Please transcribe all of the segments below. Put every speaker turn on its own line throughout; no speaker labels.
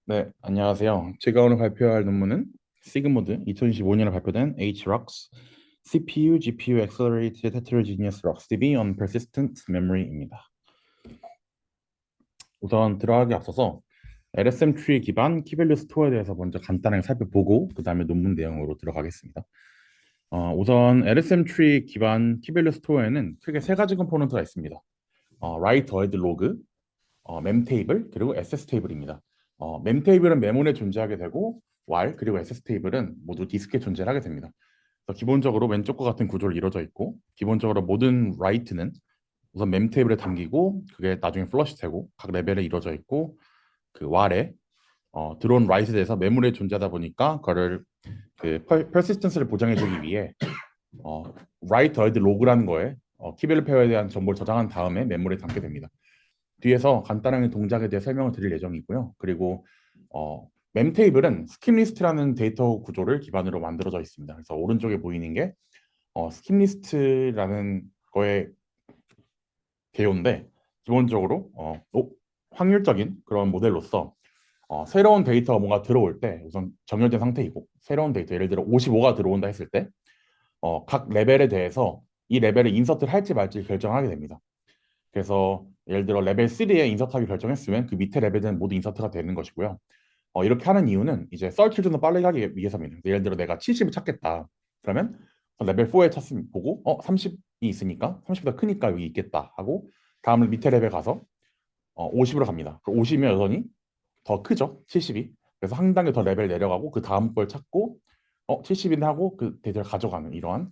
네, 안녕하세요. 제가 오늘 발표할 논문은 시그모드 2025년에 발표된 HROX CPU, GPU Accelerated Heterogeneous ROXDB on Persistent Memory입니다. 우선 들어가기 앞서서 LSM 트리 기반 키밸류 스토어에 대해서 먼저 간단하게 살펴보고 그 다음에 논문 내용으로 들어가겠습니다. 우선 LSM 트리 기반 키밸류 스토어에는 크게 세 가지 컴포넌트가 있습니다. write, ahead, log, mem테이블 그리고 SS 테이블입니다. mem테이블은 메모리에 존재하게 되고 while 그리고 SS 테이블은 모두 디스크에 존재하게 됩니다. 그래서 기본적으로 왼쪽과 같은 구조로 이루어져 있고 기본적으로 모든 write는 우선 mem테이블에 담기고 그게 나중에 플러시 되고 각 레벨에 이루어져 있고 그 while에 들어온 write에 대해서 메모리에 존재하다 보니까 그거를 그 persistence를 보장해주기 위해 write ahead log라는 거에 키밸류 페어에 대한 정보를 저장한 다음에 메모리에 담게 됩니다. 뒤에서 간단하게 동작에 대해 설명을 드릴 예정이고요. 그리고 멤 테이블은 스킵 리스트라는 데이터 구조를 기반으로 만들어져 있습니다. 그래서 오른쪽에 보이는 게 스킵 리스트라는 거의 개요인데 기본적으로 확률적인 그런 모델로서 새로운 데이터가 뭔가 들어올 때 우선 정렬된 상태이고 새로운 데이터 예를 들어 55가 들어온다 했을 때 각 레벨에 대해서 이 레벨을 인서트를 할지 말지 결정하게 됩니다. 그래서 예를 들어 레벨 3에 인서트하기 결정했으면 그 밑에 레벨은 모두 인서트가 되는 것이고요. 이렇게 하는 이유는 이제 서치를 좀 더 빨리 가기 위해서입니다. 예를 들어 내가 70을 찾겠다. 그러면 레벨 4에 찾으면 보고 30이 있으니까 30보다 크니까 여기 있겠다 하고 다음 밑에 레벨 가서 50으로 갑니다. 50이면 여전히 더 크죠. 70이. 그래서 한 단계 더 레벨 내려가고 그 다음 걸 찾고 70이네 하고 그 데이터를 가져가는 이러한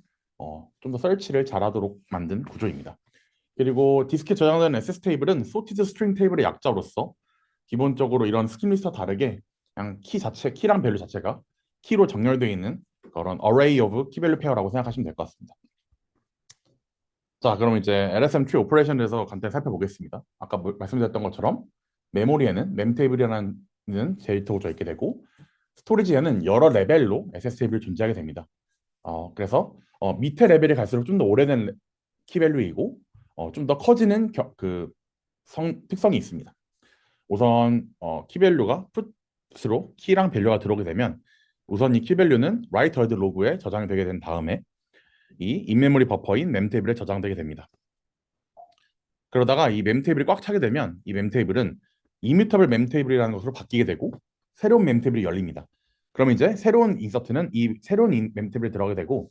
좀 더 서치를 잘하도록 만든 구조입니다. 그리고 디스크에 저장되는 SS 테이블은 sorted string 테이블의 약자로서 기본적으로 이런 스킵 리스트와 다르게 그냥 키 자체, 키랑 밸류 자체가 키로 정렬되어 있는 그런 array of key value pair라고 생각하시면 될 것 같습니다. 자, 그럼 이제 LSM tree 오퍼레이션에서 간단히 살펴보겠습니다. 아까 말씀드렸던 것처럼 메모리에는 멤 테이블이라는 데이터 구조가 있게 되고 스토리지에는 여러 레벨로 SS 테이블이 존재하게 됩니다. 그래서 밑에 레벨이 갈수록 좀 더 오래된 키밸류이고 좀 더 커지는 특성이 있습니다. 우선 키밸류가 풋으로 키랑 밸류가 들어오게 되면 우선 이 키밸류는 write ahead log에 저장이 되게 된 다음에 이 인메모리 버퍼인 멤 테이블에 저장되게 됩니다. 그러다가 이 멤 테이블이 꽉 차게 되면 이 멤 테이블은 이뮤터블 멤 테이블이라는 것으로 바뀌게 되고 새로운 멤 테이블이 열립니다. 그럼 이제 새로운 인서트는 이 새로운 멤 테이블에 들어가게 되고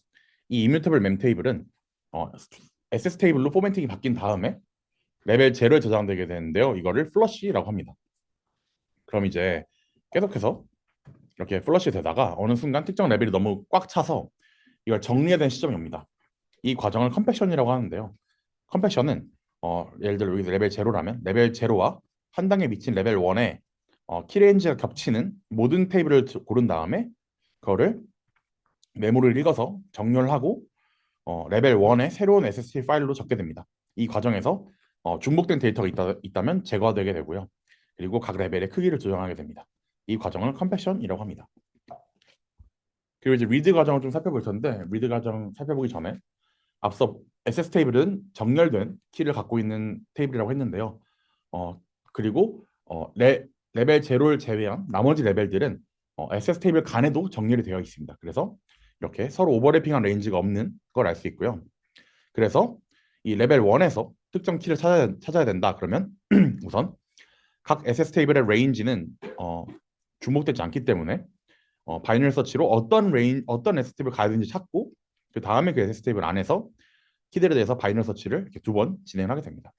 이 이뮤터블 멤 테이블은 SS 테이블로 포맷팅이 바뀐 다음에 레벨 0에 저장되게 되는데요. 이거를 플러시라고 합니다. 그럼 이제 계속해서 이렇게 플러시 되다가 어느 순간 특정 레벨이 너무 꽉 차서 이걸 정리해야 되는 시점이 옵니다. 이 과정을 컴팩션이라고 하는데요. 컴팩션은 예를 들어 여기 레벨 0라면 레벨 0와 한 단계 미친 레벨 1에 키레인지가 겹치는 모든 테이블을 고른 다음에 그거를 메모를 읽어서 정렬하고 레벨 1의 새로운 SSD 파일로 적게 됩니다. 이 과정에서 중복된 데이터가 있다면 제거되게 되고요. 그리고 각 레벨의 크기를 조정하게 됩니다. 이 과정을 컴패션이라고 합니다. 그리고 이제 리드 과정을 좀 살펴볼 텐데 리드 과정 살펴보기 전에 앞서 SS 테이블은 정렬된 키를 갖고 있는 테이블이라고 했는데요. 그리고 레벨 0를 제외한 나머지 레벨들은 SS 테이블 간에도 정렬이 되어 있습니다. 그래서 이렇게 서로 오버래핑한 레인지가 없는 걸 알 수 있고요. 그래서 이 레벨 1에서 특정 키를 찾아야 된다. 그러면 우선 각 SS 테이블의 레인지는 주목되지 않기 때문에 바이너리 서치로 어떤 SS 테이블 가야 되는지 찾고 그 다음에 그 SS 테이블 안에서 키들에 대해서 바이너리 서치를 이렇게 2번 진행하게 됩니다.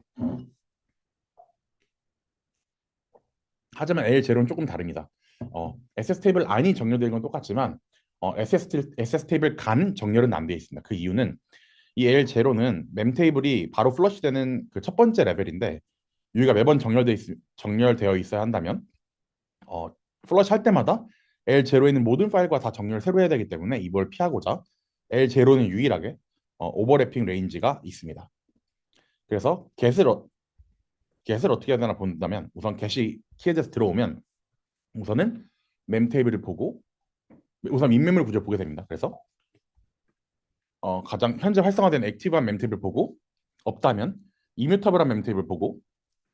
하지만 L0는 조금 다릅니다. SS 테이블 안이 정렬되는 건 똑같지만 SS 테이블 간 정렬은 안 되어 있습니다. 그 이유는 이 L0는 멤 테이블이 바로 플러시되는 그 첫 번째 레벨인데 여기가 매번 정렬되어 있어야 한다면 플러시 할 때마다 L0에 있는 모든 파일과 다 정렬을 새로 해야 되기 때문에 이걸 피하고자 L0는 유일하게 오버래핑 레인지가 있습니다. 그래서 get을 어떻게 해야 되나 본다면 우선 get이 키에 대해서 들어오면 우선은 멤 테이블을 보고 우선 인메모리 구조를 보게 됩니다. 그래서 가장 현재 활성화된 액티브한 멤 테이블을 보고 없다면 이뮤터블한 멤 테이블을 보고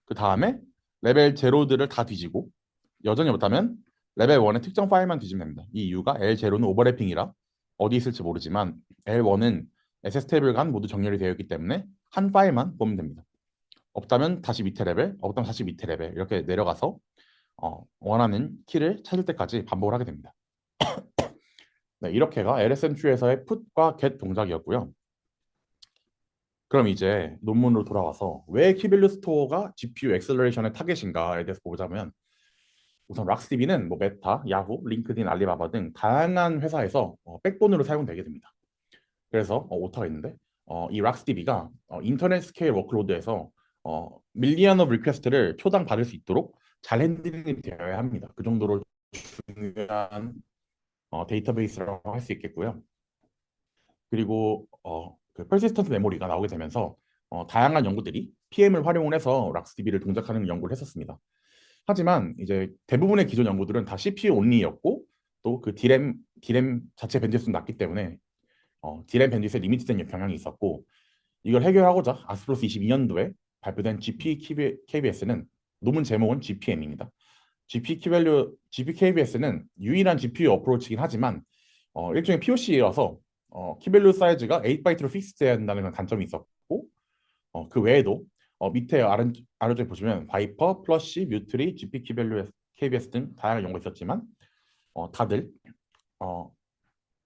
그 다음에 레벨 제로들을 다 뒤지고 여전히 못하면 레벨 1의 특정 파일만 뒤지면 됩니다. 이 이유가 L0는 오버래핑이라 어디 있을지 모르지만 L1은 SS 테이블 간 모두 정렬이 되어 있기 때문에 한 파일만 보면 됩니다. 없다면 다시 밑에 레벨, 없다면 다시 밑에 레벨 이렇게 내려가서 원하는 키를 찾을 때까지 반복을 하게 됩니다. 네, 이렇게가 LSM3에서의 put과 get 동작이었고요. 그럼 이제 논문으로 돌아와서 왜 키밸류 스토어가 GPU 엑셀러레이션의 타겟인가에 대해서 보자면 우선 락스DB는 뭐 메타, 야후, 링크드인, 알리바바 등 다양한 회사에서 백본으로 사용되게 됩니다. 그래서 오타가 있는데 이 락스DB가 인터넷 스케일 워크로드에서 밀리언 오브 리퀘스트를 초당 받을 수 있도록 잘 핸들링이 되어야 합니다. 그 정도로 중요한 데이터베이스라고 할 수 있겠고요. 그리고 그 persistent 메모리가 나오게 되면서 다양한 연구들이 PM을 활용을 해서 락스DB를 동작하는 연구를 했었습니다. 하지만 이제 대부분의 기존 연구들은 다 CPU only였고 또 그 디램 자체 밴드위스는 낮기 때문에 디램 밴드위스에 리미트된 경향이 있었고 이걸 해결하고자 아스프로스 22년도에 발표된 GPKBS는 논문 제목은 GPM입니다. GPKBS는 유일한 GPU 어프로치이긴 하지만 일종의 POC여서 키밸류 사이즈가 8바이트로 픽스돼야 한다는 단점이 있었고 그 외에도 밑에 아래쪽에 보시면 바이퍼, 플러시, 뮤트리, GP 키밸류 KBS 등 다양한 연구가 있었지만 다들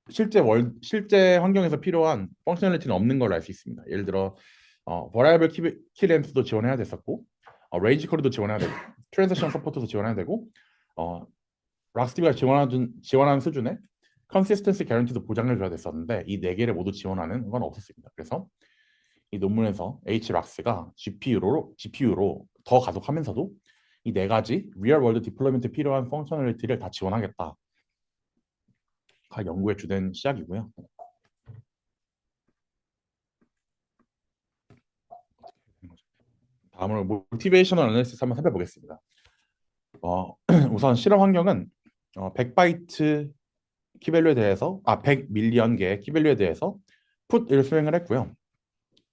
실제 환경에서 필요한 펑셔널리티는 없는 걸로 알 수 있습니다. 예를 들어 버라이블 키렌스도 지원해야 됐었고 레인지 커리도 지원해야 되고 트랜지션 서포트도 지원해야 되고 락스디비가 지원하는 수준의 컨시스턴시 개런티도 보장해줘야 됐었는데 이 네 개를 모두 지원하는 건 없었습니다. 그래서 이 논문에서 HRAX가 GPU로 더 가속하면서도 이 네 가지 리얼 월드 디플로이먼트에 필요한 펑셔널리티를 다 지원하겠다가 연구의 주된 시작이고요. 다음으로 모티베이셔널 애널리시스 한번 살펴보겠습니다. 우선 실험 환경은 100바이트 키밸류에 대해서 100밀리언 개의 키밸류에 대해서 put을 수행을 했고요.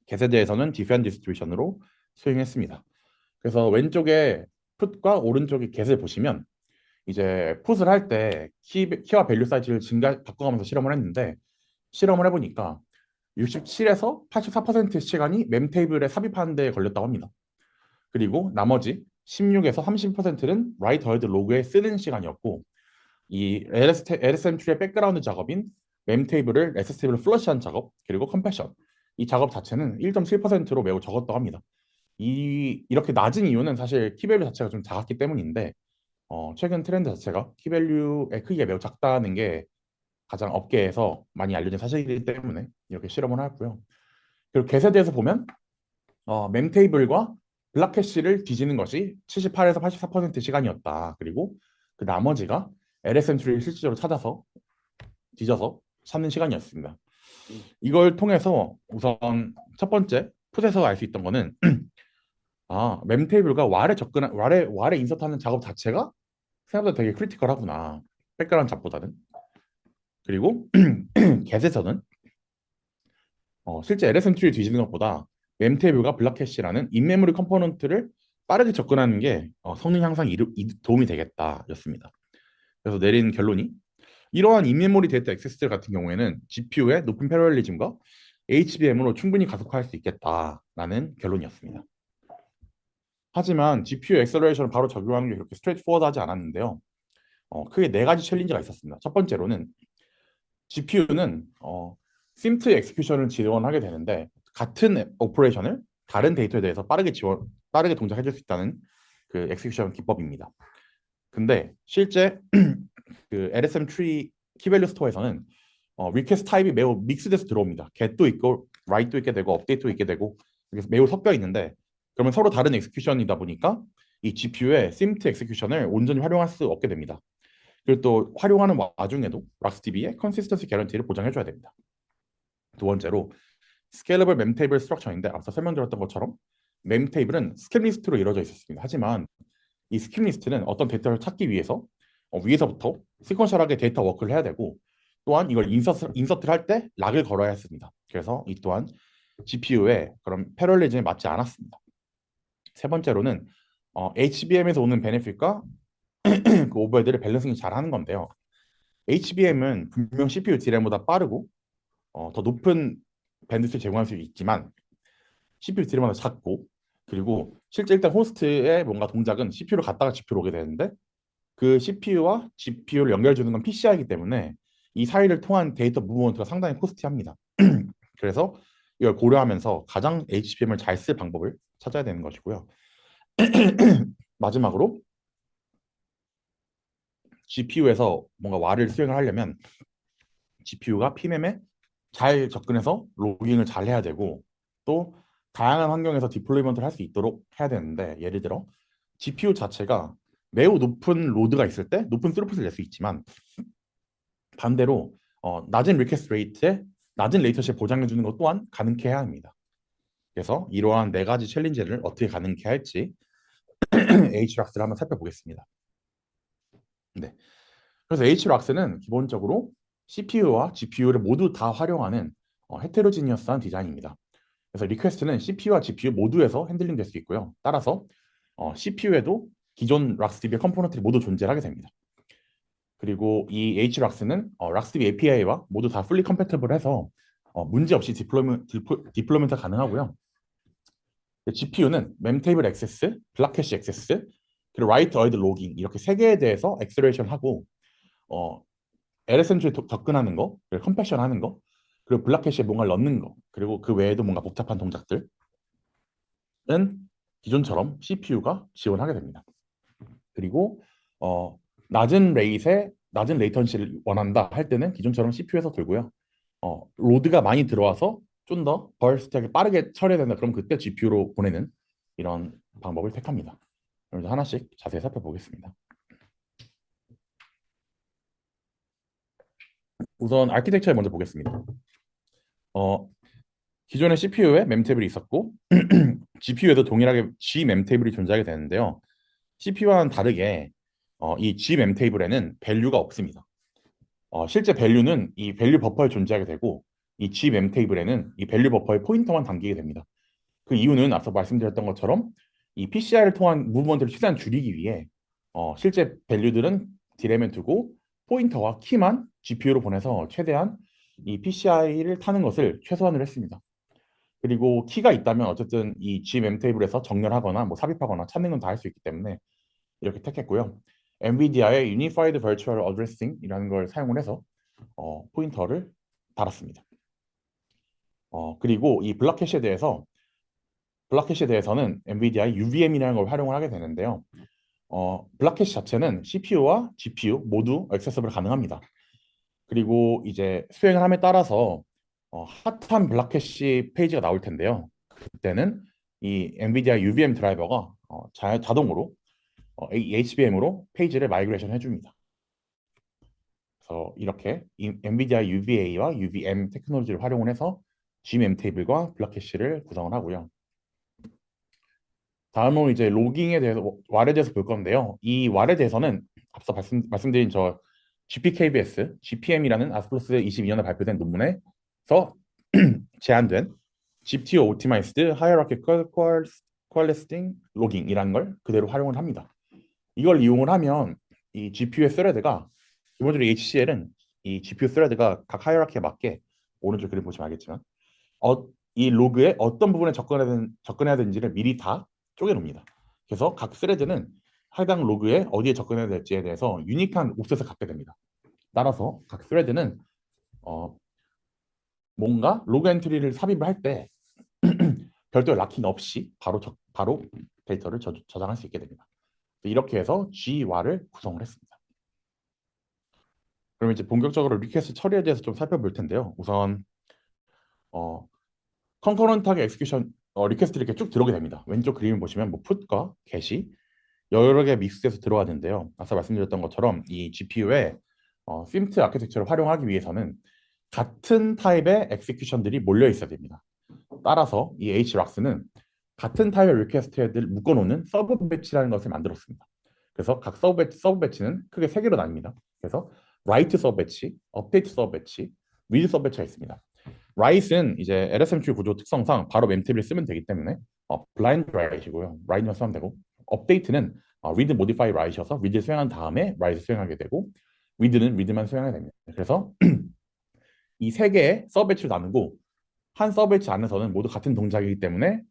get에 대해서는 different distribution으로 수행했습니다. 그래서 왼쪽에 put과 오른쪽에 get을 보시면 이제 put을 할 때 키와 밸류 사이즈를 바꿔가면서 실험을 했는데 실험을 해보니까 67에서 84%의 시간이 mem멤테이블에 삽입하는 데 걸렸다고 합니다. 그리고 나머지 16에서 30%는 write ahead 로그에 쓰는 시간이었고 이 LSM3의 백그라운드 작업인 멤테이블을 SSTable 플러시한 작업 그리고 컴패션 이 작업 자체는 1.7%로 매우 적었다고 합니다. 이렇게 낮은 이유는 사실 키밸류 자체가 좀 작았기 때문인데 최근 트렌드 자체가 키밸류의 크기가 매우 작다는 게 가장 업계에서 많이 알려진 사실이기 때문에 이렇게 실험을 하였고요. 그리고 get에 대해서 보면 멤테이블과 블락캐시를 뒤지는 것이 78에서 84% 시간이었다. 그리고 그 나머지가 LSM3를 실질적으로 뒤져서 찾는 시간이었습니다. 이걸 통해서 우선 첫 번째 풋에서 알 수 있던 거는 멤테이블과 왈에 인서트하는 작업 자체가 생각보다 되게 크리티컬하구나. 백그라운드 잡보다는. 그리고 get에서는 실제 LSM3를 뒤지는 것보다 멤테이블과 블락캐시라는 인메모리 컴포넌트를 빠르게 접근하는 게 성능 향상에 도움이 되겠다였습니다. 그래서 내린 결론이 이러한 인메모리 데이터 액세스 같은 경우에는 GPU의 높은 패러렐리즘과 HBM으로 충분히 가속화할 수 있겠다라는 결론이었습니다. 하지만 GPU 엑셀러레이션을 바로 적용하는 게 그렇게 스트레이트 포워드하지 않았는데요. 크게 네 가지 챌린지가 있었습니다. 첫 번째로는 GPU는 심트 엑스큐션을 지원하게 되는데 같은 오퍼레이션을 다른 데이터에 대해서 빠르게 동작해 줄 수 있다는 그 엑스큐션 기법입니다. 근데 실제 그 LSM3 키밸류 스토어에서는 리퀘스트 타입이 매우 믹스돼서 들어옵니다. get도 있고 write도 있게 되고 update도 있게 되고 매우 섞여 있는데 그러면 서로 다른 엑스큐션이다 보니까 이 GPU의 심트 엑스큐션을 온전히 활용할 수 없게 됩니다. 그리고 또 활용하는 와중에도 락스DB의 컨시스턴시 개런티를 보장해줘야 됩니다. 두 번째로 스케일러블 멤테이블 스트럭처인데 앞서 설명드렸던 것처럼 멤테이블은 스캔 리스트로 이루어져 있었습니다. 하지만 이 스캔 리스트는 어떤 데이터를 찾기 위해서 위에서부터 시퀀셜하게 데이터 워크를 해야 되고 또한 이걸 인서트를 할 때 락을 걸어야 했습니다. 그래서 이 또한 GPU의 그런 패럴리즘에 맞지 않았습니다. 세 번째로는 HBM에서 오는 베네핏과 그 오버헤드를 밸런싱 잘 하는 건데요. HBM은 분명 CPU D램보다 빠르고 더 높은 밴드를 제공할 수 있지만 CPU D램보다 작고 그리고 실제 일단 호스트의 뭔가 동작은 CPU를 갔다가 GPU로 오게 되는데 그 CPU와 GPU를 연결해 주는 건 PCI이기 때문에 이 사이를 통한 데이터 무브먼트가 상당히 코스티합니다. 그래서 이걸 고려하면서 가장 HBM을 잘 쓸 방법을 찾아야 되는 것이고요. 마지막으로 GPU에서 뭔가 왈을 수행을 하려면 GPU가 PMM에 잘 접근해서 로깅을 잘 해야 되고 또 다양한 환경에서 디플로이먼트를 할 수 있도록 해야 되는데 예를 들어 GPU 자체가 매우 높은 로드가 있을 때 높은 스루풋을 낼 수 있지만 반대로 낮은 리퀘스트 레이트에 낮은 레이턴시를 보장해 주는 것 또한 가능케 해야 합니다. 그래서 이러한 네 가지 챌린지를 어떻게 가능케 할지 HRAX를 한번 살펴보겠습니다. 네. 그래서 HRAX는 기본적으로 CPU와 GPU를 모두 다 활용하는 헤테로지니어스한 디자인입니다. 그래서 리퀘스트는 CPU와 GPU 모두에서 핸들링 될 수 있고요. 따라서 CPU에도 기존 락스DB의 컴포넌트들이 모두 존재하게 됩니다. 그리고 이 HRAX는 락스DB API와 모두 다 fully compatible 해서 문제없이 디플로이먼트가 가능하고요. GPU는 멤테이블 액세스, 블락캐시 액세스, 그리고 라이트 어이드 로깅 이렇게 세 개에 대해서 액셀레이션 하고 LSMG에 접근하는 거, 그리고 컴패션 하는 거, 그리고 블락캐시에 뭔가 넣는 거, 그리고 그 외에도 뭔가 복잡한 동작들은 기존처럼 CPU가 지원하게 됩니다. 그리고 낮은 레이트에 낮은 레이턴시를 원한다 할 때는 기존처럼 CPU에서 돌고요. 로드가 많이 들어와서 좀 더 버스트하게 빠르게 처리해야 된다. 그럼 그때 GPU로 보내는 이런 방법을 택합니다. 그럼 하나씩 자세히 살펴보겠습니다. 우선 아키텍처를 먼저 보겠습니다. 기존의 CPU에 멤테이블이 있었고 GPU에도 동일하게 G 멤테이블이 존재하게 되는데요. CPU와는 다르게 이 G 멤테이블에는 밸류가 없습니다. 실제 밸류는 이 밸류 버퍼에 존재하게 되고 이 G 멤테이블에는 이 밸류 버퍼에 포인터만 담기게 됩니다. 그 이유는 앞서 말씀드렸던 것처럼 이 PCI를 통한 무브먼트를 최대한 줄이기 위해 실제 밸류들은 D램에 두고 포인터와 키만 GPU로 보내서 최대한 이 PCI를 타는 것을 최소한으로 했습니다. 그리고 키가 있다면 어쨌든 이 GM 테이블에서 정렬하거나 뭐 삽입하거나 찾는 건 다 할 수 있기 때문에 이렇게 택했고요. NVIDI아의 Unified Virtual Addressing이라는 걸 사용을 해서 포인터를 달았습니다. 그리고 이 블락캐시에 대해서는 NVIDI아의 UVM이라는 걸 활용을 하게 되는데요. 블락캐시 자체는 CPU와 GPU 모두 액세서블 가능합니다. 그리고 이제 수행을 함에 따라서 핫한 블락캐시 페이지가 나올 텐데요. 그때는 이 NVIDIA UVM 드라이버가 자동으로 HBM으로 페이지를 마이그레이션 해줍니다. 그래서 이렇게 NVIDIA UVA와 UVM 테크놀로지를 활용을 해서 GM 테이블과 블락캐시를 구성을 하고요. 다음으로 이제 로깅에 대해서 왈에 대해서 볼 건데요. 이 왈에 대해서는 앞서 말씀드린 저 GPKBS, GPM이라는 아스플러스 22년에 발표된 논문에서 제한된 GPU Optimized Hierarchical Coalescing Logging이라는 걸 그대로 활용을 합니다. 이걸 이용을 하면 이 GPU의 스레드가 기본적으로 HCL은 이 GPU 스레드가 각 하이어라키에 맞게 오른쪽 그림 보시면 알겠지만 이 로그에 어떤 부분에 접근해야 되는지를 미리 다 쪼개놓습니다. 그래서 각 스레드는 해당 로그에 어디에 접근해야 될지에 대해서 유니크한 옵셋을 갖게 됩니다. 따라서 각 스레드는 뭔가 로그 엔트리를 삽입을 할 때 별도의 락킹 없이 바로 데이터를 저장할 수 있게 됩니다. 이렇게 해서 G와를 구성을 했습니다. 그러면 이제 본격적으로 리퀘스트 처리에 대해서 좀 살펴볼 텐데요. 우선 컨커런트하게 엑스큐션 리퀘스트를 이렇게 쭉 들어오게 됩니다. 왼쪽 그림을 보시면 뭐 풋과 get이 여러 개 믹스해서 들어가는데요. 앞서 말씀드렸던 것처럼 이 GPU에 심트 아키텍처를 활용하기 위해서는 같은 타입의 엑스큐션들이 몰려 있어야 됩니다. 따라서 이 HRAX는 같은 타입의 리퀘스트를 묶어놓는 서브 배치라는 것을 만들었습니다. 그래서 각 서브 배치는 크게 세 개로 나뉩니다. 그래서 write 서브 배치, update 서브 배치, read 서브 배치가 있습니다. write는 이제 LSMQ 구조 특성상 바로 멤테이블을 쓰면 되기 때문에 블라인드 write이고요. write만 쓰면 되고 update는 read, modify, write이셔서 read를 수행한 다음에 write 수행하게 되고 read는 read만 수행하게 됩니다. 그래서 이 세 개의 서브배치로 나누고 한 서브배치 안에서는 모두 같은 동작이기 때문에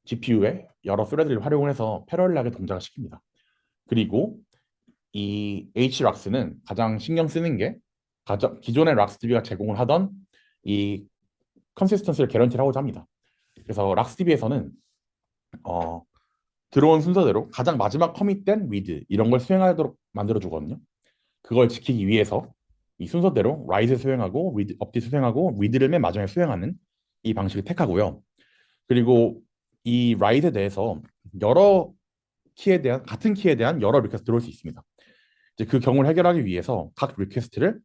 GPU의 여러 스레드를 활용을 해서 패러럴하게 동작을 시킵니다. 그리고 이 HROX는 가장 신경 쓰는 게 기존의 RocksDB가 제공을 하던 이 컨시스턴스를 개런티를 하고자 합니다. 그래서 RocksDB에서는 들어온 순서대로 가장 마지막 커밋된 read 이런 걸 수행하도록 만들어 주거든요. 그걸 지키기 위해서 이 순서대로 write 수행하고 read, update 수행하고 read를 맨 마지막에 수행하는 이 방식을 택하고요. 그리고 이 write에 대해서 여러 키에 대한 같은 키에 대한 여러 리퀘스트 들어올 수 있습니다. 이제 그 경우를 해결하기 위해서 각 리퀘스트를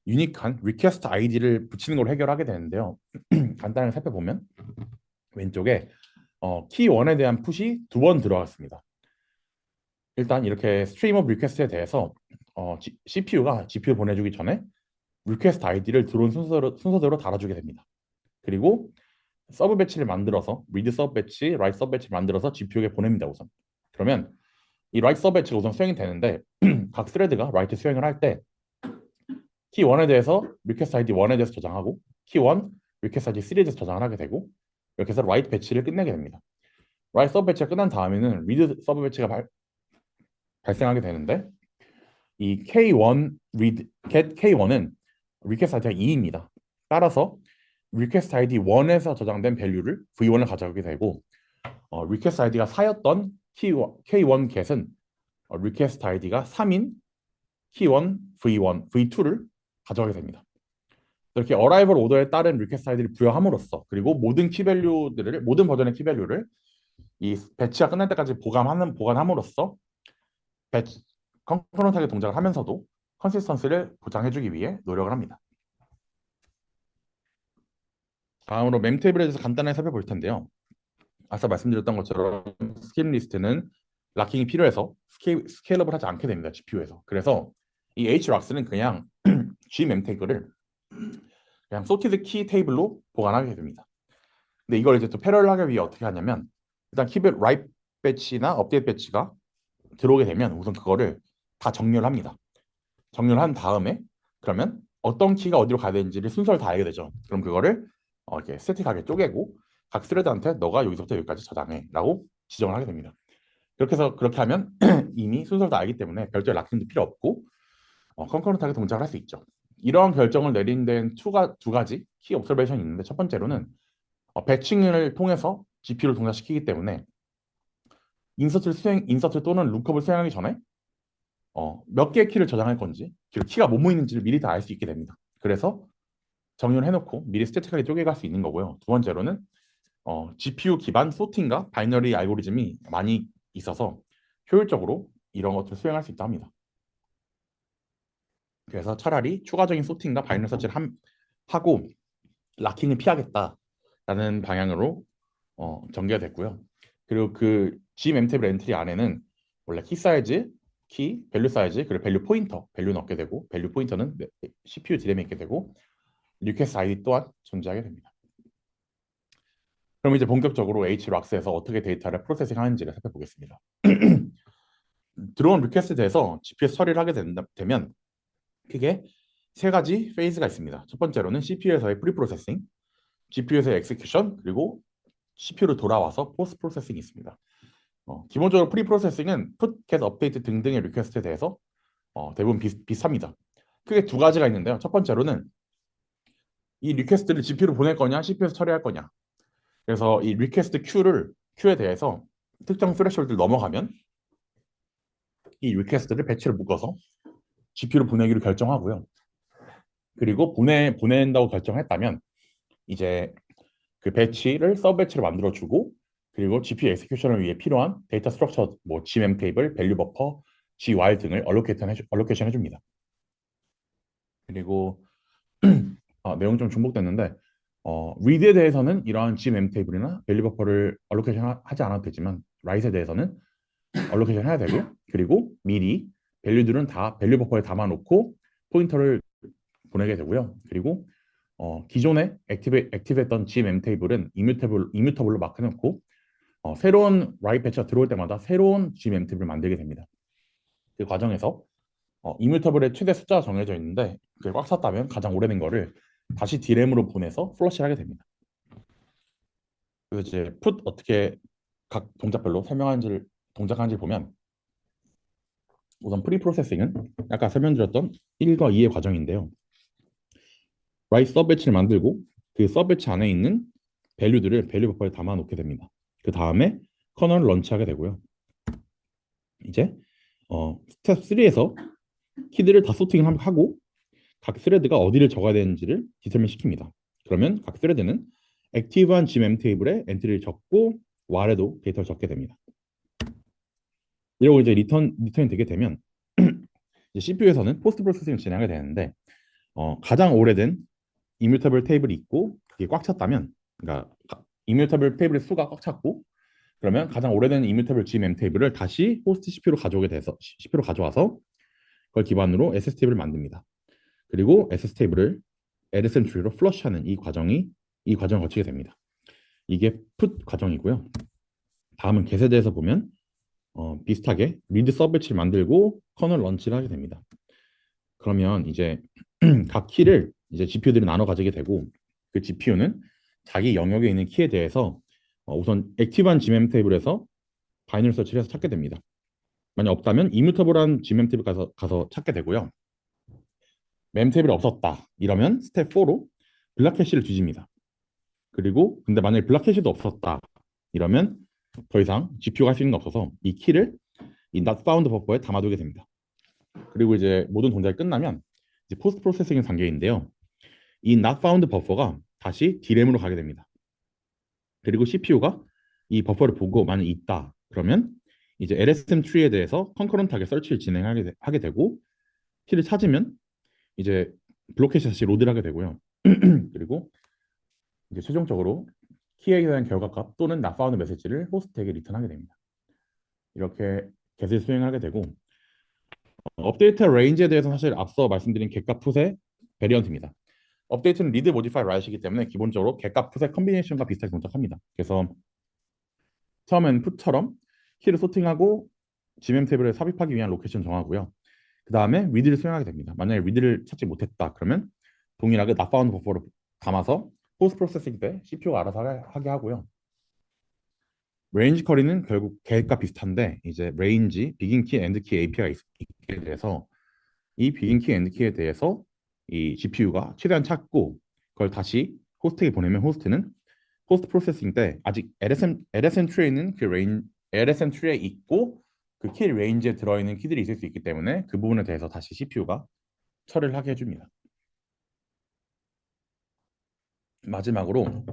유니크한 리퀘스트 아이디를 붙이는 걸 해결하게 되는데요. 간단하게 살펴보면 왼쪽에 키 1에 대한 푸시 2번 들어갔습니다. 일단 이렇게 스트리임 오브 리퀘스트에 대해서 CPU가 GPU 보내주기 전에 리퀘스트 아이디를 들어온 순서대로 달아주게 됩니다. 그리고 서브 배치를 만들어서 read 서브 배치, write 서브 배치를 만들어서 GPU에 보냅니다. 우선. 그러면 이 write 서브 배치가 우선 수행이 되는데 각 스레드가 write 수행을 할 때 키 1에 대해서 리퀘스트 아이디 1에 대해서 저장하고 키 1, 리퀘스트 아이디 3에 대해서 저장을 하게 되고 이렇게 해서 write 배치를 끝내게 됩니다. write 서브 배치가 끝난 다음에는 read 서브 배치가 발생하게 되는데 이 K1 read get K1은 리퀘스트 아이디가 2입니다. 따라서 리퀘스트 아이디 1에서 저장된 밸류를 V1을 가져가게 되고 리퀘스트 아이디가 4였던 K1 get은 리퀘스트 아이디가 3인 K1 V1, V2를 가져가게 됩니다. 이렇게 어라이벌 오더에 따른 리퀘스트 아이디를 부여함으로써 그리고 모든 버전의 키밸류를 이 배치가 끝날 때까지 보관함으로써 컨커런트하게 동작을 하면서도 컨시스턴스를 보장해주기 위해 노력을 합니다. 다음으로 멤테이블에 대해서 간단하게 살펴볼 텐데요. 아까 말씀드렸던 것처럼 스킵 리스트는 락킹이 필요해서 스케일업을 하지 않게 됩니다. GPU에서. 그래서 이 HROX는 그냥 G 멤테이블을 그냥 소티드 키 테이블로 보관하게 됩니다. 근데 이걸 이제 또 패러럴하기 위해 어떻게 하냐면 일단 키별 라이트 배치나 업데이트 배치가 들어오게 되면 우선 그거를 다 정렬을 합니다. 정렬을 한 다음에 그러면 어떤 키가 어디로 가야 되는지를 순서를 다 알게 되죠. 그럼 그거를 이렇게 스태틱하게 쪼개고 각 스레드한테 너가 여기서부터 여기까지 저장해라고 지정을 하게 됩니다. 그렇게 하면 이미 순서를 다 알기 때문에 별도의 락킹도 필요 없고 컨커런트하게 동작을 할 수 있죠. 이러한 결정을 내린 데는 두 가지 키 옵저베이션이 있는데 첫 번째로는 배칭을 통해서 GPU를 동작시키기 때문에 인서트 또는 룩업을 수행하기 전에 몇 개의 키를 저장할 건지 그리고 키가 뭐뭐 있는지를 미리 다 알 수 있게 됩니다. 그래서 정렬을 해놓고 미리 스태틱하게 쪼개갈 수 있는 거고요. 두 번째로는 GPU 기반 소팅과 바이너리 알고리즘이 많이 있어서 효율적으로 이런 것들을 수행할 수 있다 합니다. 그래서 차라리 추가적인 소팅과 바이너리 서치를 하고 락킹을 피하겠다라는 방향으로 전개가 됐고요. 그리고 그 GMemTable 엔트리 안에는 원래 키 사이즈, 키, 밸류 사이즈, 그리고 밸류 포인터, 밸류 넣게 되고 밸류 포인터는 CPU 디램에 있게 되고 리퀘스트 아이디 또한 존재하게 됩니다. 그럼 이제 본격적으로 HROX에서 어떻게 데이터를 프로세싱 하는지를 살펴보겠습니다. 들어온 리퀘스트에 대해서 GPU에서 처리를 하게 되면 크게 세 가지 페이즈가 있습니다. 첫 번째로는 CPU에서의 프리프로세싱, GPU에서의 엑세큐션, 그리고 CPU로 돌아와서 포스트 프로세싱이 있습니다. 기본적으로 프리프로세싱은 put, get, update 등등의 리퀘스트에 대해서 대부분 비슷합니다. 크게 두 가지가 있는데요. 첫 번째로는 이 리퀘스트를 GPU로 보낼 거냐, CPU에서 처리할 거냐. 그래서 이 리퀘스트 큐에 대해서 특정 스레시홀드를 넘어가면 이 리퀘스트를 배치를 묶어서 GPU로 보내기로 결정하고요. 그리고 보낸다고 결정했다면 이제 그 배치를 서브 배치로 만들어주고 그리고 GPU 엑스큐션을 위해 필요한 데이터 스트럭처, 뭐 GMEM 테이블, 밸류 버퍼, GWAR 등을 얼로케이션 해줍니다. 그리고 내용 좀 중복됐는데 read에 대해서는 이러한 GMEM 테이블이나 밸류 버퍼를 얼로케이션 하지 않아도 되지만 write에 대해서는 얼로케이션 해야 되고 그리고 미리 밸류들은 다 밸류 버퍼에 담아놓고 포인터를 보내게 되고요. 그리고 기존에 액티브했던 GMEM 테이블은 이뮤터블로 마크해놓고 새로운 라이트 패치가 들어올 때마다 새로운 GMM 탭을 만들게 됩니다. 그 과정에서 이뮤터블의 최대 숫자가 정해져 있는데 그게 꽉 찼다면 가장 오래된 거를 다시 D램으로 보내서 플러시를 하게 됩니다. 그래서 이제 풋 어떻게 각 동작별로 설명하는지를 동작하는지 보면 우선 프리 프로세싱은 아까 설명드렸던 1과 2의 과정인데요. 라이트 서배치를 만들고 그 서배치 안에 있는 밸류들을 밸류 버퍼에 담아 놓게 됩니다. 그 다음에 커널을 런치하게 되고요. 이제 스텝 3에서 키들을 다 소팅하고 각 스레드가 어디를 적어야 되는지를 디터민 시킵니다. 그러면 각 스레드는 액티브한 GMM 테이블에 엔트리를 적고 war에도 데이터를 적게 됩니다. 이러고 이제 리턴이 되게 되면 이제 CPU에서는 포스트 프로세싱을 진행하게 되는데 가장 오래된 이뮤터블 테이블이 있고 그게 꽉 찼다면 그러니까 이뮤터블 테이블의 수가 꽉 찼고 그러면 가장 오래된 이뮤터블 GMM 테이블을 다시 호스트 CPU로 가져오게 돼서 CPU로 가져와서 그걸 기반으로 SS 테이블을 만듭니다. 그리고 SS 테이블을 LSM3로 플러시하는 이 과정을 거치게 됩니다. 이게 풋 과정이고요. 다음은 개세대에서 보면 비슷하게 리드 서배치를 만들고 커널 런치를 하게 됩니다. 그러면 이제 각 키를 이제 GPU들이 나눠 가지게 되고 그 GPU는 자기 영역에 있는 키에 대해서 우선 액티브한 GMM 테이블에서 바이너리 서치를 해서 찾게 됩니다. 만약 없다면 이뮤터블한 GMM 테이블 가서 찾게 되고요. 멤 테이블이 없었다. 이러면 스텝 4로 블락 캐시를 뒤집니다. 그리고 근데 만약에 블락 캐시도 없었다. 이러면 더 이상 GPU가 할 수 있는 게 없어서 이 키를 이 not found 버퍼에 담아두게 됩니다. 그리고 이제 모든 동작이 끝나면 이제 포스트 프로세싱 단계인데요. 이 not found 버퍼가 다시 D램으로 가게 됩니다. 그리고 CPU가 이 버퍼를 보고 만약 있다. 그러면 이제 LSM 트리에 대해서 컨커런트하게 설치를 진행하게 되고 키를 찾으면 이제 블록캐시 다시 로드를 하게 되고요. 그리고 이제 최종적으로 키에 대한 결과값 또는 not found 메시지를 호스트에게 리턴하게 됩니다. 이렇게 get을 수행하게 되고 업데이트 레인지에 대해서 사실 앞서 말씀드린 get과 put의 베리언트입니다. 업데이트는 read, modify, write이기 때문에 기본적으로 get과 put의 컨비네이션과 비슷하게 동작합니다. 그래서 처음엔 put처럼 키를 소팅하고 GMM 테이블에 삽입하기 위한 로케이션 정하고요. 그 다음에 read를 수행하게 됩니다. 만약에 read를 찾지 못했다 그러면 동일하게 not found 버퍼를 담아서 포스트 프로세싱 때 CPU가 알아서 하게 하고요. 레인지 커리는 결국 get과 비슷한데 이제 range, begin key, end key API가 있게 돼서 이 begin key, end key에 대해서 이 GPU가 최대한 찾고 그걸 다시 호스트에게 보내면 호스트는 포스트 프로세싱 때 아직 LSM 트리에 있는 그 LSM 트리에 있고 그 키 레인지에 들어있는 키들이 있을 수 있기 때문에 그 부분에 대해서 다시 CPU가 처리를 하게 해줍니다. 마지막으로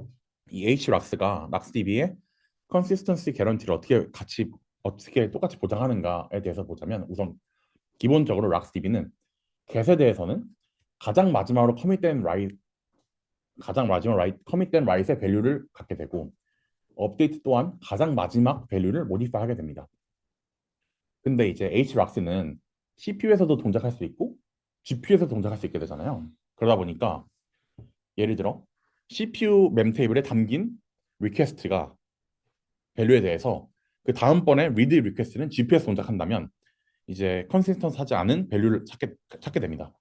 이 HROX가 RocksDB의 컨시스턴시 개런티를 어떻게 똑같이 보장하는가에 대해서 보자면 우선 기본적으로 RocksDB는 get에 대해서는 가장 마지막으로 커밋된 라이트의 밸류를 갖게 되고 업데이트 또한 가장 마지막 밸류를 모디파이하게 됩니다. 근데 이제 HROX는 CPU에서도 동작할 수 있고 GPU에서도 동작할 수 있게 되잖아요. 그러다 보니까 예를 들어 CPU 멤 테이블에 담긴 리퀘스트가 밸류에 대해서 그 다음번에 read 리퀘스트는 GPU에서 동작한다면 이제 컨시스턴스하지 않은 밸류를 찾게 됩니다.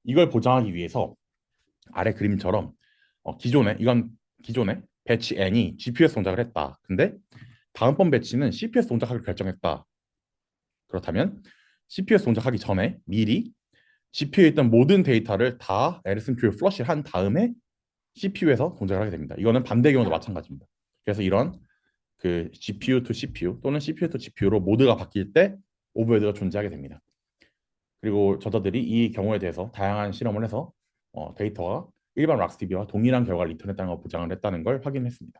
이걸 보장하기 위해서 아래 그림처럼 기존에 배치 n이 GPU에서 동작을 했다. 근데 다음번 배치는 CPU에서 동작하기로 결정했다. 그렇다면 CPU에서 동작하기 전에 미리 GPU에 있던 모든 데이터를 다 LSMQ에 플러시한 다음에 CPU에서 동작을 하게 됩니다. 이거는 반대 경우도 마찬가지입니다. 그래서 이런 그 GPU to CPU 또는 CPU to GPU로 모드가 바뀔 때 오버헤드가 존재하게 됩니다. 그리고 저자들이 이 경우에 대해서 다양한 실험을 해서 데이터가 일반 락스DB와 동일한 결과를 리턴했다는 걸 보장을 했다는 걸 확인했습니다.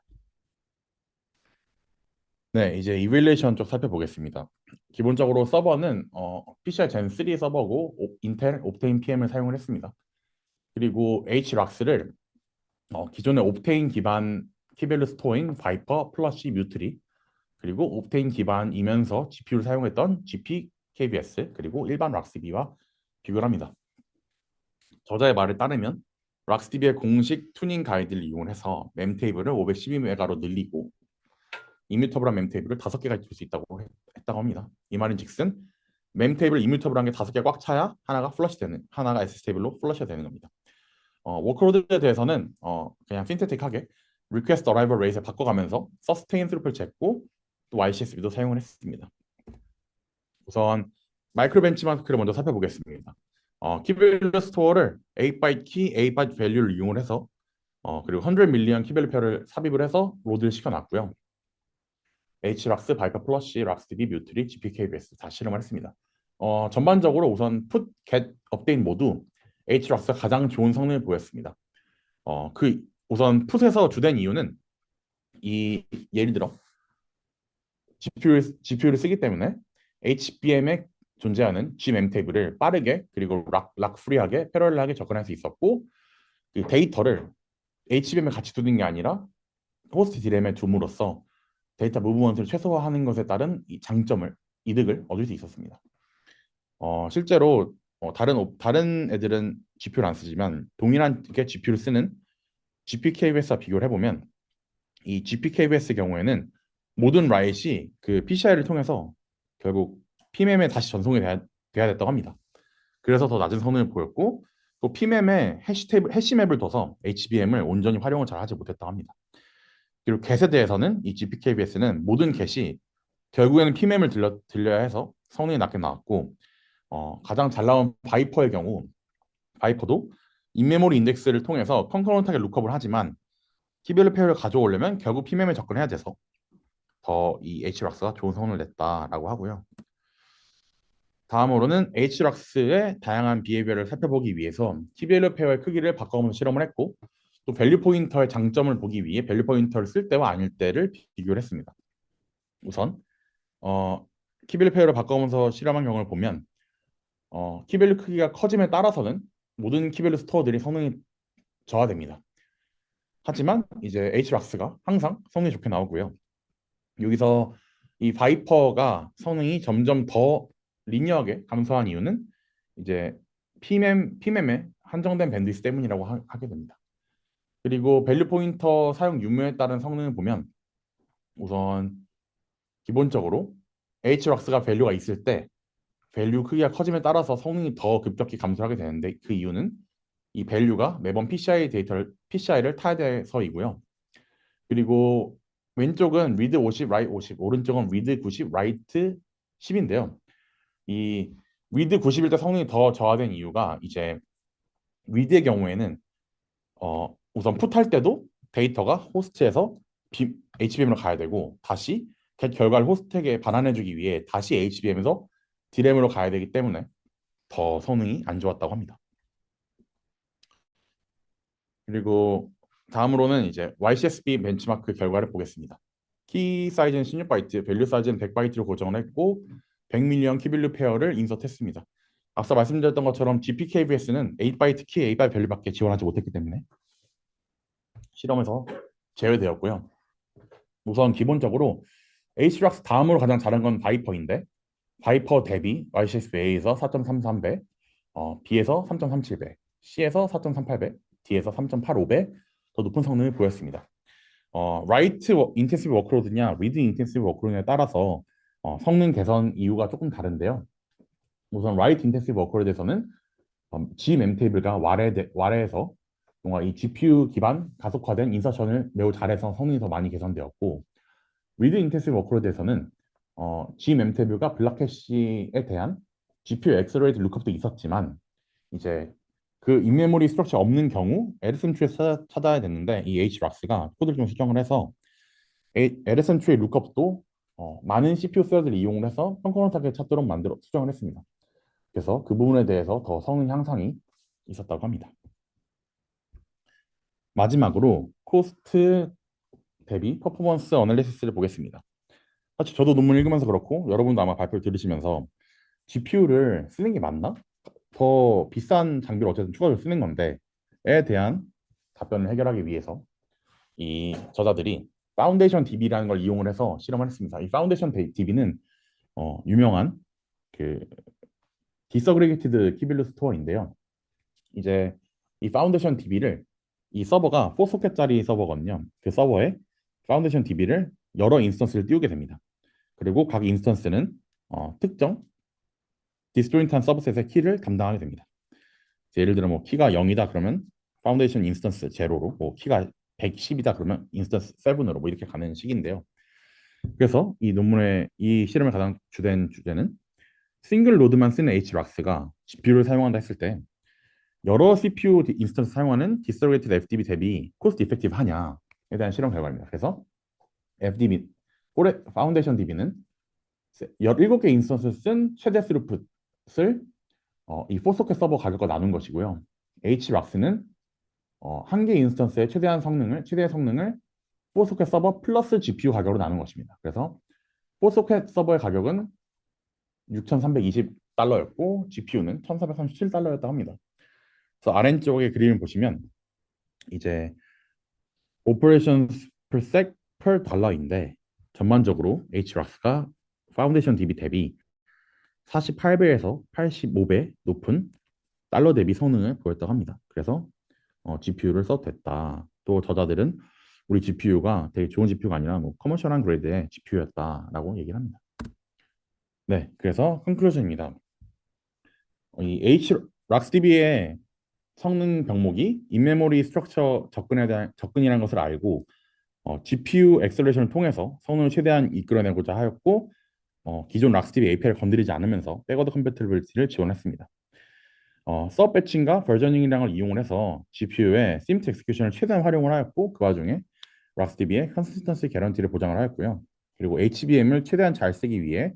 네, 이제 이밸리에이션 쪽 살펴보겠습니다. 기본적으로 서버는 PCI Gen 3 서버고 인텔 옵테인 PM을 사용을 했습니다. 그리고 HROX를 기존의 옵테인 기반 키밸류 스토어인 바이퍼, 플러시, 뮤트리 그리고 옵테인 기반이면서 GPU를 사용했던 GP, KBS 그리고 일반 락스DB와 비교를 합니다. 저자의 말에 따르면 락스DB의 공식 튜닝 가이드를 이용해서 멤 테이블을 512메가로 늘리고 이뮤터블한 mem테이블을 5개가 있을 수 했다고 합니다. 이 말인즉슨 mem테이블 이뮤터블한 게 5개 꽉 차야 하나가 SS 테이블로 플러시가 되는 겁니다. 워크로드에 대해서는 그냥 신테틱하게 request arrival rate에 바꿔가면서 sustain throughput을 쟀고 또 YCSB도 사용을 했습니다. 우선 마이크로 벤치마크를 먼저 살펴보겠습니다. 키밸류 스토어를 A 바이트 키, A 바이트 밸류를 이용을 해서 그리고 100 밀리언 키밸류 페어를 삽입을 해서 로드를 시켜놨고요. HRAX, 바이퍼 플러시, 락스DB, 뮤트리, GPKBS 다 실험을 했습니다. 전반적으로 우선 put, get, update 모두 HRAX가 가장 좋은 성능을 보였습니다. 우선 풋에서 주된 이유는 예를 들어 GPU를 쓰기 때문에 HBM에 존재하는 GMM 테이블을 빠르게 그리고 락 프리하게 패러렐하게 접근할 수 있었고 그 데이터를 HBM에 같이 두는 게 아니라 호스트 D램에 둠으로써 데이터 무브먼트를 최소화하는 것에 따른 이득을 얻을 수 있었습니다. 실제로 다른 애들은 GPU를 안 쓰지만 동일하게 GPU를 쓰는 GPKBS와 비교를 해보면 이 GPKBS의 경우에는 모든 라이트이 그 PCI를 통해서 결국 PMM에 다시 전송이 돼야 됐다고 합니다. 그래서 더 낮은 성능을 보였고 또 PMM에 해시맵을 둬서 HBM을 온전히 활용을 잘 하지 못했다고 합니다. 그리고 겟에 대해서는 이 GPKBS는 모든 겟이 결국에는 PMM을 들려야 해서 성능이 낮게 나왔고 가장 잘 나온 바이퍼의 경우 바이퍼도 인메모리 인덱스를 통해서 컨커런트하게 룩업을 하지만 키밸류 페어를 가져오려면 결국 PMM에 접근해야 돼서 더 이 HRAX가 좋은 성능을 냈다라고 하고요. 다음으로는 HRAX의 다양한 비헤비어를 살펴보기 위해서 키밸류 페어의 크기를 바꿔보면서 실험을 했고 또 밸류 포인터의 장점을 보기 위해 밸류 포인터를 쓸 때와 아닐 때를 비교를 했습니다. 우선 키밸류 페어를 바꿔보면서 실험한 경우를 보면 키밸류 크기가 커짐에 따라서는 모든 키밸류 스토어들이 성능이 저하됩니다. 하지만 이제 HRAX가 항상 성능이 좋게 나오고요. 여기서 이 바이퍼가 성능이 점점 더 리니어하게 감소한 이유는 이제 PMM의 한정된 밴드위스 때문이라고 하게 됩니다. 그리고 밸류 포인터 사용 유무에 따른 성능을 보면 우선 기본적으로 HRAX가 밸류가 있을 때 밸류 크기가 커짐에 따라서 성능이 더 급격히 감소하게 되는데 그 이유는 이 밸류가 매번 PCI를 타야 돼서이고요. 그리고 왼쪽은 read 50, write 50, 오른쪽은 read 90, write 10인데요. 이 read 90일 때 성능이 더 저하된 이유가 이제 read의 경우에는 우선 풋할 때도 데이터가 호스트에서 HBM으로 가야 되고 다시 결과를 호스트에게 반환해주기 위해 다시 HBM에서 D램으로 가야 되기 때문에 더 성능이 안 좋았다고 합니다. 그리고 다음으로는 이제 YCSB 벤치마크 결과를 보겠습니다. 키 사이즈는 16바이트, 밸류 사이즈는 100바이트로 고정을 했고 100밀리언 키밸류 페어를 인서트했습니다. 앞서 말씀드렸던 것처럼 GPKBS는 8바이트 키, 8바이트 밸류밖에 지원하지 못했기 때문에 실험에서 제외되었고요. 우선 기본적으로 HRAX 다음으로 가장 잘한 건 바이퍼인데 바이퍼 대비 YCSBA에서 4.33배, B에서 3.37배, C에서 4.38배, D에서 3.85배 더 높은 성능을 보였습니다. 라이트 인텐시브 워크로드냐 리드 인텐시브 워크로드냐에 따라서 성능 개선 이유가 조금 다른데요. 우선 라이트 인텐시브 워크로드에서는 GMM 테이블과 와레에서 뭔가 이 GPU 기반 가속화된 인서션을 매우 잘해서 성능이 더 많이 개선되었고 리드 인텐시브 워크로드에서는 GMM 테이블과 블락캐시에 대한 GPU 액셀러레이트 룩업도 있었지만 이제 그 인메모리 스트럭처 없는 경우 에르센트리에 찾아야 됐는데 이 HRAX가 코드를 좀 수정을 해서 에르센트리 룩업도 많은 CPU 셀들을 이용을 해서 컨커런트하게 찾도록 수정을 했습니다. 그래서 그 부분에 대해서 더 성능 향상이 있었다고 합니다. 마지막으로 코스트 대비 퍼포먼스 어널리시스를 보겠습니다. 사실 저도 논문 읽으면서 그렇고 여러분도 아마 발표를 들으시면서 GPU를 쓰는 게 맞나? 더 비싼 장비를 어쨌든 추가로 쓰는 건데 에 대한 답변을 해결하기 위해서 이 저자들이 파운데이션 DB라는 걸 이용을 해서 실험을 했습니다. 이 파운데이션 DB는 유명한 그 디서그리게이티드 키밸류 스토어인데요. 이제 이 파운데이션 DB를 이 서버가 4소켓짜리 서버거든요. 그 서버에 파운데이션 DB를 여러 인스턴스를 띄우게 됩니다. 그리고 각 인스턴스는 특정 디스조인트한 서브셋의 키를 담당하게 됩니다. 예를 들어 뭐 키가 0이다 그러면 파운데이션 인스턴스 제로로, 뭐 키가 110이다 그러면 인스턴스 7으로 뭐 이렇게 가는 식인데요. 그래서 이 논문의 이 실험의 가장 주된 주제는 싱글 로드만 쓰는 HROX가 GPU를 사용한다 했을 때 여러 CPU 인스턴스 사용하는 디스토리게이티드 FDB 대비 코스트 이펙티브 하냐에 대한 실험 결과입니다. 그래서 FDB, 파운데이션 DB는 17개 인스턴스 쓴 최대 스루풋을 이 4소켓 서버 가격과 나눈 것이고요. HROX는 한 개 인스턴스의 최대 성능을 4소켓 서버 플러스 GPU 가격으로 나눈 것입니다. 그래서 4소켓 서버의 가격은 6,320달러였고 GPU는 1,437달러였다고 합니다. 그래서 아래쪽에 그림을 보시면 이제 operations per sec per 달러인데 전반적으로 HROX가 파운데이션 DB 대비 48배에서 85배 높은 달러 대비 성능을 보였다고 합니다. 그래서 GPU를 써도 됐다. 또 저자들은 우리 GPU가 되게 좋은 GPU가 아니라 뭐 커머셜한 그레이드의 GPU였다라고 얘기를 합니다. 네, 그래서 컨클루전입니다. 이 RocksDB의 성능 병목이 인메모리 스트럭처 접근이라는 것을 알고 GPU 액셀레이션을 통해서 성능을 최대한 이끌어내고자 하였고 기존 RocksDB API를 건드리지 않으면서 백워드 컴패티빌리티를 지원했습니다. 서브 배칭과 버저닝이라는 걸 이용을 해서 GPU의 심트 엑스큐션을 최대한 활용을 하였고 그 와중에 RocksDB의 컨시스턴시 개런티를 보장을 하였고요. 그리고 HBM을 최대한 잘 쓰기 위해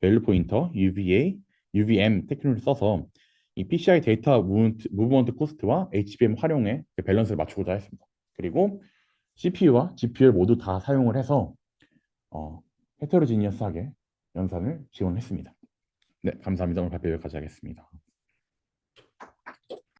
밸류 포인터, UVA, UVM 테크닉을 써서 이 PCI 데이터 무브먼트 코스트와 HBM 활용의 밸런스를 맞추고자 했습니다. 그리고 CPU와 GPU를 모두 다 사용을 해서 헤테로지니어스하게 연산을 지원했습니다. 네, 감사합니다. 오늘 발표 여기까지 하겠습니다.